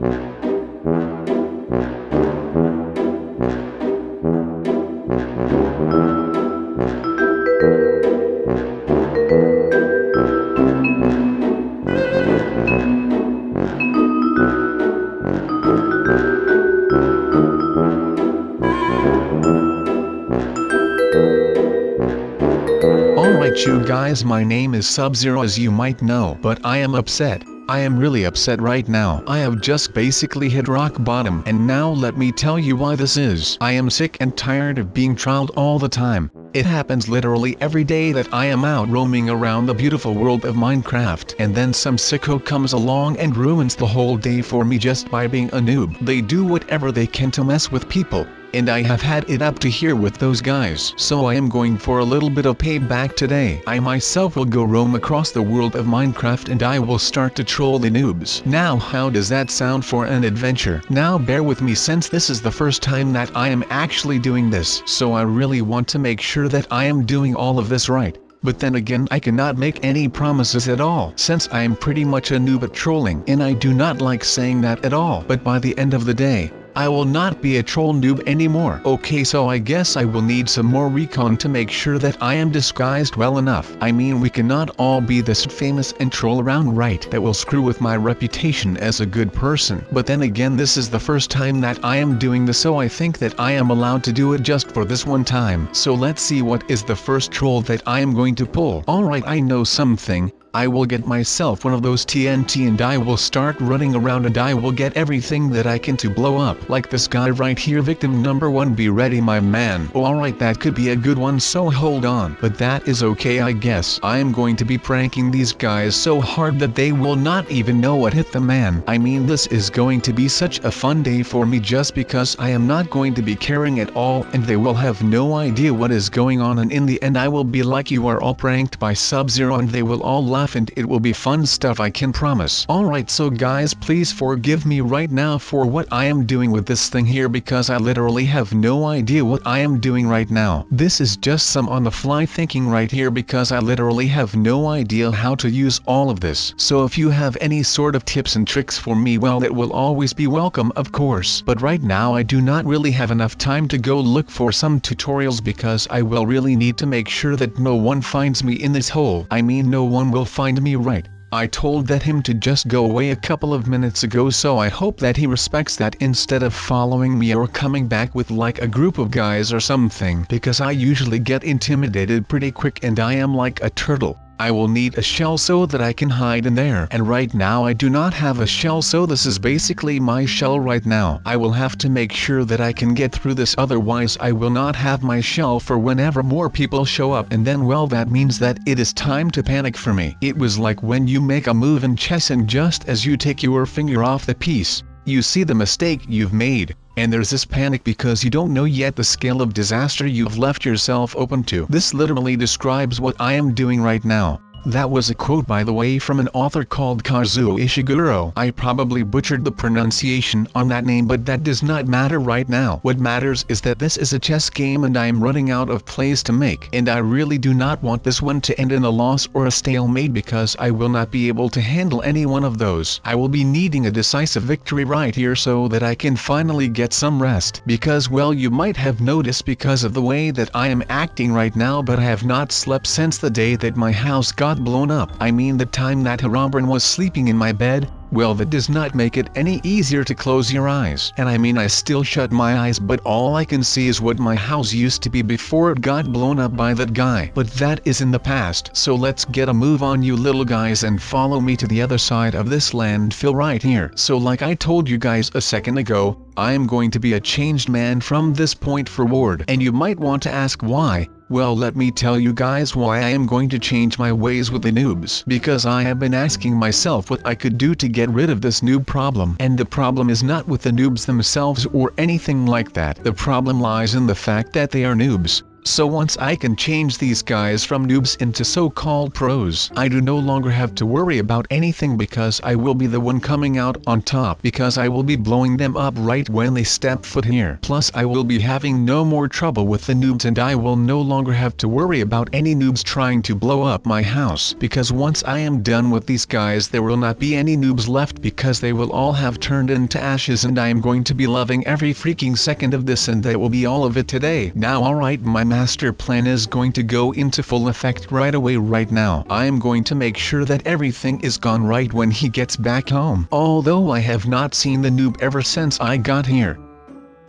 Alright you guys, my name is SubZero as you might know, but I am upset. I am really upset right now. I have just basically hit rock bottom, and now let me tell you why this is. I am sick and tired of being trolled all the time. It happens literally every day that I am out roaming around the beautiful world of Minecraft, and then some sicko comes along and ruins the whole day for me just by being a noob. They do whatever they can to mess with people, and I have had it up to here with those guys. So I am going for a little bit of payback today. I myself will go roam across the world of Minecraft and I will start to troll the noobs. Now how does that sound for an adventure? Now bear with me since this is the first time that I am actually doing this. So I really want to make sure that I am doing all of this right. But then again, I cannot make any promises at all since I am pretty much a noob at trolling, and I do not like saying that at all. But by the end of the day, I will not be a troll noob anymore. Okay, so I guess I will need some more recon to make sure that I am disguised well enough. I mean, we cannot all be this famous and troll around, right? That will screw with my reputation as a good person. But then again, this is the first time that I am doing this, so I think that I am allowed to do it just for this one time. So let's see what is the first troll that I am going to pull. Alright, I know something. I will get myself one of those TNT and I will start running around and I will get everything that I can to blow up. Like this guy right here, victim number 1, be ready my man. Alright, that could be a good one, so hold on. But that is okay, I guess. I am going to be pranking these guys so hard that they will not even know what hit the man. I mean, this is going to be such a fun day for me just because I am not going to be caring at all and they will have no idea what is going on, and in the end I will be like, you are all pranked by SubZero, and they will all laugh and it will be fun stuff, I can promise. Alright, so guys, please forgive me right now for what I am doing with this thing here because I literally have no idea what I am doing right now. This is just some on the fly thinking right here because I literally have no idea how to use all of this. So if you have any sort of tips and tricks for me, well, it will always be welcome, of course. But right now I do not really have enough time to go look for some tutorials because I will really need to make sure that no one finds me in this hole. I mean, no one will find me, right? I told him to just go away a couple of minutes ago, so I hope that he respects that instead of following me or coming back with like a group of guys or something, because I usually get intimidated pretty quick and I am like a turtle. I will need a shell so that I can hide in there, and right now I do not have a shell, so this is basically my shell right now. I will have to make sure that I can get through this, otherwise I will not have my shell for whenever more people show up, and then, well, that means that it is time to panic for me. It was like when you make a move in chess and just as you take your finger off the piece, you see the mistake you've made. And there's this panic because you don't know yet the scale of disaster you've left yourself open to. This literally describes what I am doing right now. That was a quote, by the way, from an author called Kazuo Ishiguro. I probably butchered the pronunciation on that name, but that does not matter right now. What matters is that this is a chess game and I am running out of plays to make. And I really do not want this one to end in a loss or a stalemate because I will not be able to handle any one of those. I will be needing a decisive victory right here so that I can finally get some rest. Because, well, you might have noticed because of the way that I am acting right now, but I have not slept since the day that my house got blown up. I mean, the time that Herobrine was sleeping in my bed. Well, that does not make it any easier to close your eyes. And I mean, I still shut my eyes, but all I can see is what my house used to be before it got blown up by that guy. But that is in the past, so let's get a move on, you little guys, and follow me to the other side of this landfill right here. So like I told you guys a second ago, I am going to be a changed man from this point forward. And you might want to ask why. Well, let me tell you guys why I am going to change my ways with the noobs. Because I have been asking myself what I could do to get rid of this noob problem. And the problem is not with the noobs themselves or anything like that. The problem lies in the fact that they are noobs. So once I can change these guys from noobs into so-called pros, I do no longer have to worry about anything because I will be the one coming out on top because I will be blowing them up right when they step foot here. Plus I will be having no more trouble with the noobs and I will no longer have to worry about any noobs trying to blow up my house because once I am done with these guys there will not be any noobs left because they will all have turned into ashes and I am going to be loving every freaking second of this and that will be all of it today. Now alright, my master plan is going to go into full effect right away right now. I am going to make sure that everything is gone right when he gets back home. Although I have not seen the noob ever since I got here,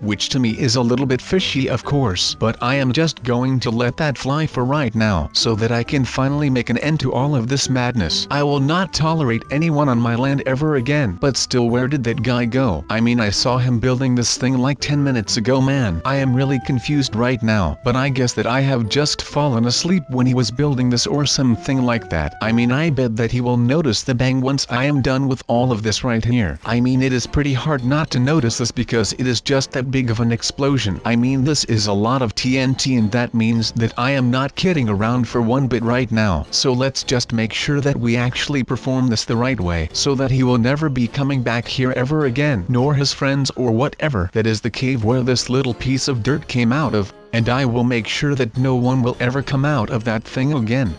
which to me is a little bit fishy of course, but I am just going to let that fly for right now so that I can finally make an end to all of this madness. I will not tolerate anyone on my land ever again. But still, where did that guy go? I mean, I saw him building this thing like 10 minutes ago, man. I am really confused right now, but I guess that I have just fallen asleep when he was building this or something like that. I mean, I bet that he will notice the bang once I am done with all of this right here. I mean, it is pretty hard not to notice this because it is just that big of an explosion. I mean, this is a lot of TNT and that means that I am not kidding around for one bit right now. So let's just make sure that we actually perform this the right way so that he will never be coming back here ever again, nor his friends or whatever. That is the cave where this little piece of dirt came out of, and I will make sure that no one will ever come out of that thing again.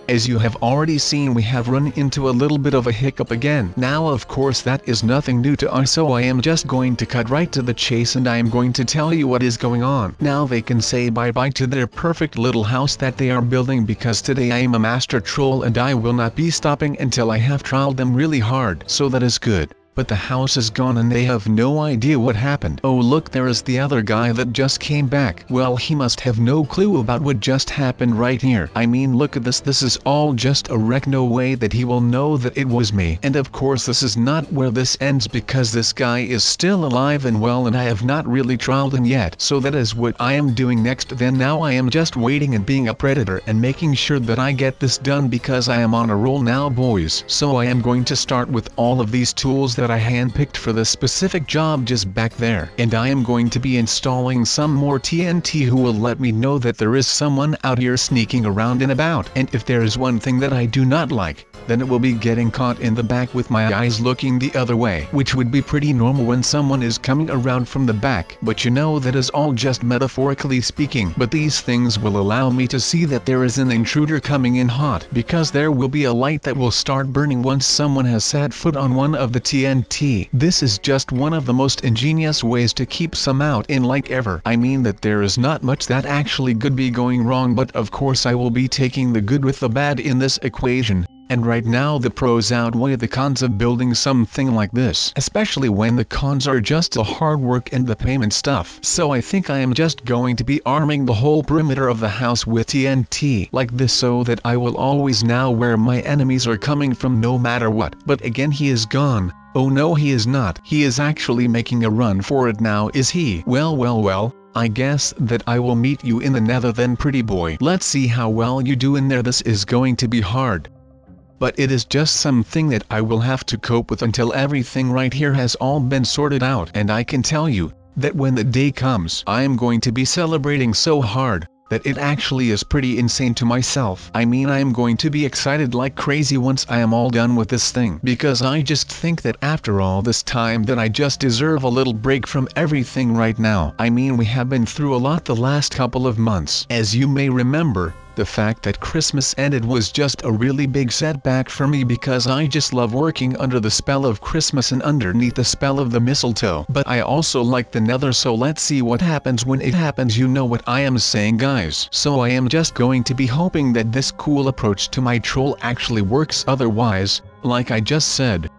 As you have already seen, we have run into a little bit of a hiccup again. Now of course that is nothing new to us, so I am just going to cut right to the chase and I am going to tell you what is going on. Now they can say bye-bye to their perfect little house that they are building because today I am a master troll and I will not be stopping until I have trialed them really hard. So that is good. But the house is gone and they have no idea what happened. Oh look, there is the other guy that just came back. Well, he must have no clue about what just happened right here. I mean, look at this is all just a wreck. No way that he will know that it was me. And of course this is not where this ends because this guy is still alive and well and I have not really trialed him yet. So that is what I am doing next. Then now I am just waiting and being a predator and making sure that I get this done because I am on a roll now, boys. So I am going to start with all of these tools that I handpicked for this specific job just back there, and I am going to be installing some more TNT who will let me know that there is someone out here sneaking around and about. And if there is one thing that I do not like, then it will be getting caught in the back with my eyes looking the other way, which would be pretty normal when someone is coming around from the back, but you know that is all just metaphorically speaking. But these things will allow me to see that there is an intruder coming in hot, because there will be a light that will start burning once someone has set foot on one of the TNT. This is just one of the most ingenious ways to keep some out in like ever. I mean that there is not much that actually could be going wrong, but of course I will be taking the good with the bad in this equation. And right now the pros outweigh the cons of building something like this, especially when the cons are just the hard work and the payment stuff. So I think I am just going to be arming the whole perimeter of the house with TNT like this so that I will always know where my enemies are coming from no matter what. But again, he is gone. Oh no, he is not. He is actually making a run for it now, is he? Well, I guess that I will meet you in the nether then, pretty boy. Let's see how well you do in there. This is going to be hard, but it is just something that I will have to cope with until everything right here has all been sorted out. And I can tell you that when the day comes, I am going to be celebrating so hard that it actually is pretty insane to myself. I mean, I am going to be excited like crazy once I am all done with this thing, because I just think that after all this time that I just deserve a little break from everything right now. I mean, we have been through a lot the last couple of months. As you may remember, the fact that Christmas ended was just a really big setback for me because I just love working under the spell of Christmas and underneath the spell of the mistletoe. But I also like the nether, so let's see what happens when it happens. You know what I am saying, guys. So I am just going to be hoping that this cool approach to my troll actually works. Otherwise, like I just said,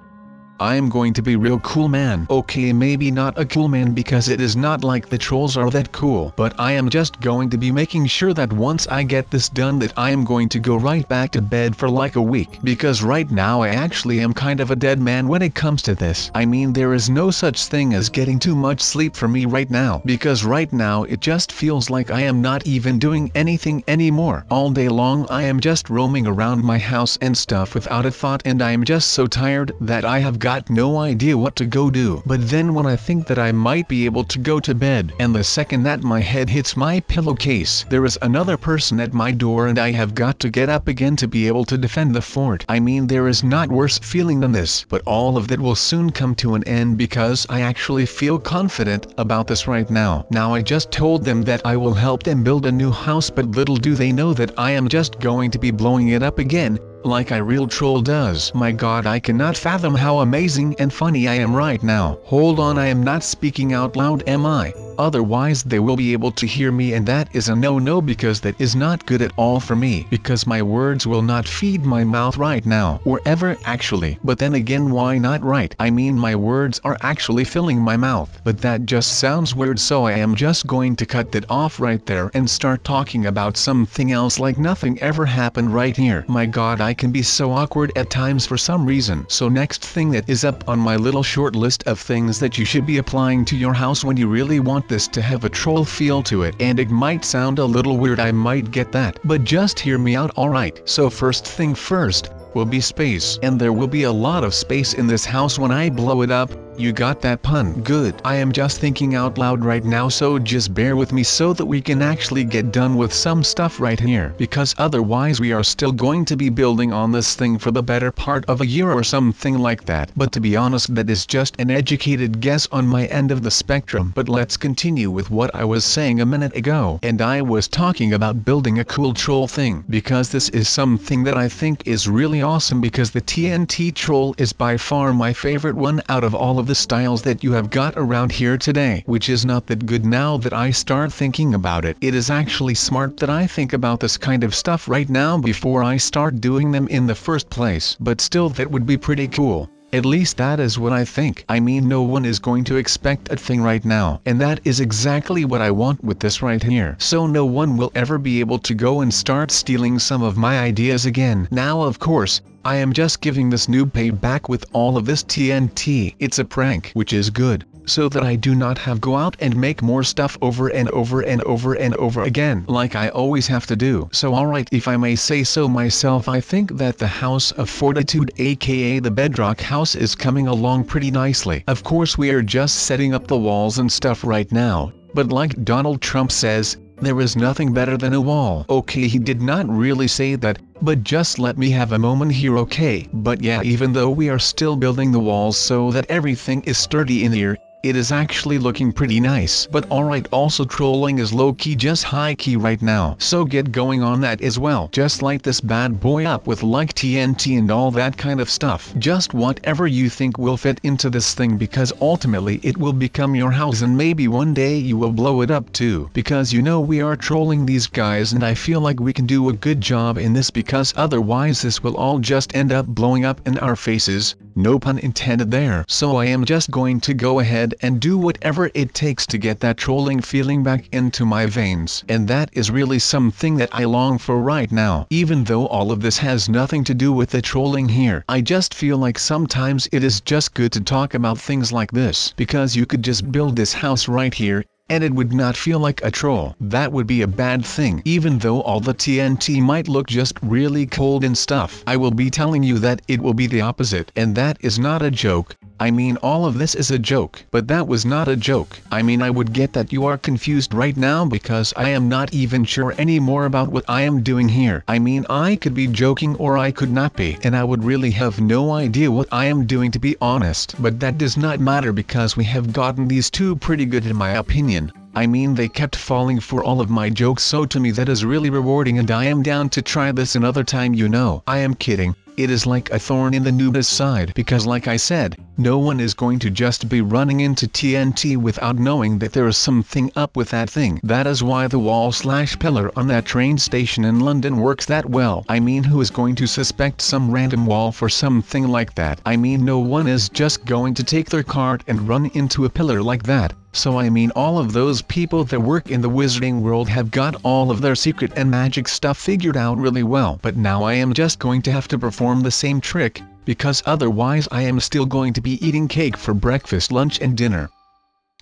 I am going to be real cool, man. Okay, maybe not a cool man because it is not like the trolls are that cool, but I am just going to be making sure that once I get this done that I am going to go right back to bed for like a week, because right now I actually am kind of a dead man when it comes to this. I mean, there is no such thing as getting too much sleep for me right now, because right now it just feels like I am not even doing anything anymore. All day long I am just roaming around my house and stuff without a thought, and I am just so tired that I have got got no idea what to go do. But then when I think that I might be able to go to bed, and the second that my head hits my pillowcase, there is another person at my door and I have got to get up again to be able to defend the fort. I mean, there is not worse feeling than this, but all of that will soon come to an end because I actually feel confident about this right now. Now I just told them that I will help them build a new house, but little do they know that I am just going to be blowing it up again, like a real troll does. My god, I cannot fathom how amazing and funny I am right now. Hold on, I am not speaking out loud, am I? Otherwise they will be able to hear me, and that is a no-no because that is not good at all for me, because my words will not feed my mouth right now, or ever actually. But then again, why not, right? I mean, my words are actually filling my mouth, but that just sounds weird, so I am just going to cut that off right there and start talking about something else like nothing ever happened right here. My god, I can be so awkward at times for some reason. So next thing that is up on my little short list of things that you should be applying to your house when you really want this to have a troll feel to it, and it might sound a little weird, I might get that, but just hear me out, alright? So first thing first will be space, and there will be a lot of space in this house when I blow it up. You got that pun? Good. I am just thinking out loud right now, so just bear with me so that we can actually get done with some stuff right here, because otherwise we are still going to be building on this thing for the better part of a year or something like that. But to be honest, that is just an educated guess on my end of the spectrum. But let's continue with what I was saying a minute ago, and I was talking about building a cool troll thing, because this is something that I think is really awesome, because the TNT troll is by far my favorite one out of all of the styles that you have got around here today, which is not that good now that I start thinking about it. It is actually smart that I think about this kind of stuff right now before I start doing them in the first place, but still that would be pretty cool. At least that is what I think. I mean, no one is going to expect a thing right now, and that is exactly what I want with this right here. So no one will ever be able to go and start stealing some of my ideas again. Now of course, I am just giving this noob payback with all of this TNT. It's a prank, which is good, so that I do not have go out and make more stuff over and over and over and over again, like I always have to do. So alright, if I may say so myself, I think that the House of Fortitude, aka the Bedrock House, is coming along pretty nicely. Of course we are just setting up the walls and stuff right now, but like Donald Trump says, there is nothing better than a wall. Okay, he did not really say that, but just let me have a moment here, okay? But yeah, even though we are still building the walls so that everything is sturdy in here, it is actually looking pretty nice. But alright, also trolling is low-key just high-key right now, so get going on that as well. Just light this bad boy up with like TNT and all that kind of stuff. Just whatever you think will fit into this thing, because ultimately it will become your house, and maybe one day you will blow it up too. Because you know we are trolling these guys, and I feel like we can do a good job in this, because otherwise this will all just end up blowing up in our faces. No pun intended there. So I am just going to go ahead and do whatever it takes to get that trolling feeling back into my veins. And that is really something that I long for right now. Even though all of this has nothing to do with the trolling here, I just feel like sometimes it is just good to talk about things like this, because you could just build this house right here, and it would not feel like a troll. That would be a bad thing. Even though all the TNT might look just really cold and stuff, I will be telling you that it will be the opposite. And that is not a joke. I mean, all of this is a joke, but that was not a joke. I mean, I would get that you are confused right now, because I am not even sure anymore about what I am doing here. I mean, I could be joking or I could not be, and I would really have no idea what I am doing, to be honest. But that does not matter, because we have gotten these two pretty good in my opinion. I mean, they kept falling for all of my jokes, so to me that is really rewarding, and I am down to try this another time, you know. I am kidding. It is like a thorn in the noob's side, because like I said, no one is going to just be running into TNT without knowing that there is something up with that thing. That is why the wall/pillar on that train station in London works that well. I mean, who is going to suspect some random wall for something like that? I mean, no one is just going to take their cart and run into a pillar like that. So I mean, all of those people that work in the wizarding world have got all of their secret and magic stuff figured out really well. But now I am just going to have to perform the same trick, because otherwise I am still going to be eating cake for breakfast, lunch and dinner.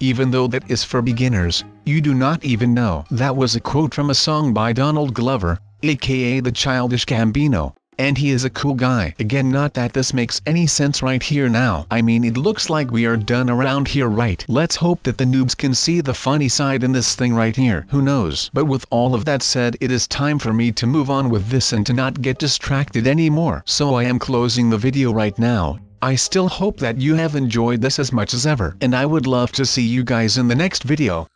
Even though that is for beginners, you do not even know. That was a quote from a song by Donald Glover, aka the Childish Gambino. and he is a cool guy. Again, not that this makes any sense right here now. I mean, it looks like we are done around here, right? Let's hope that the noobs can see the funny side in this thing right here. Who knows? But with all of that said, it is time for me to move on with this and to not get distracted anymore. So I am closing the video right now. I still hope that you have enjoyed this as much as ever, and I would love to see you guys in the next video.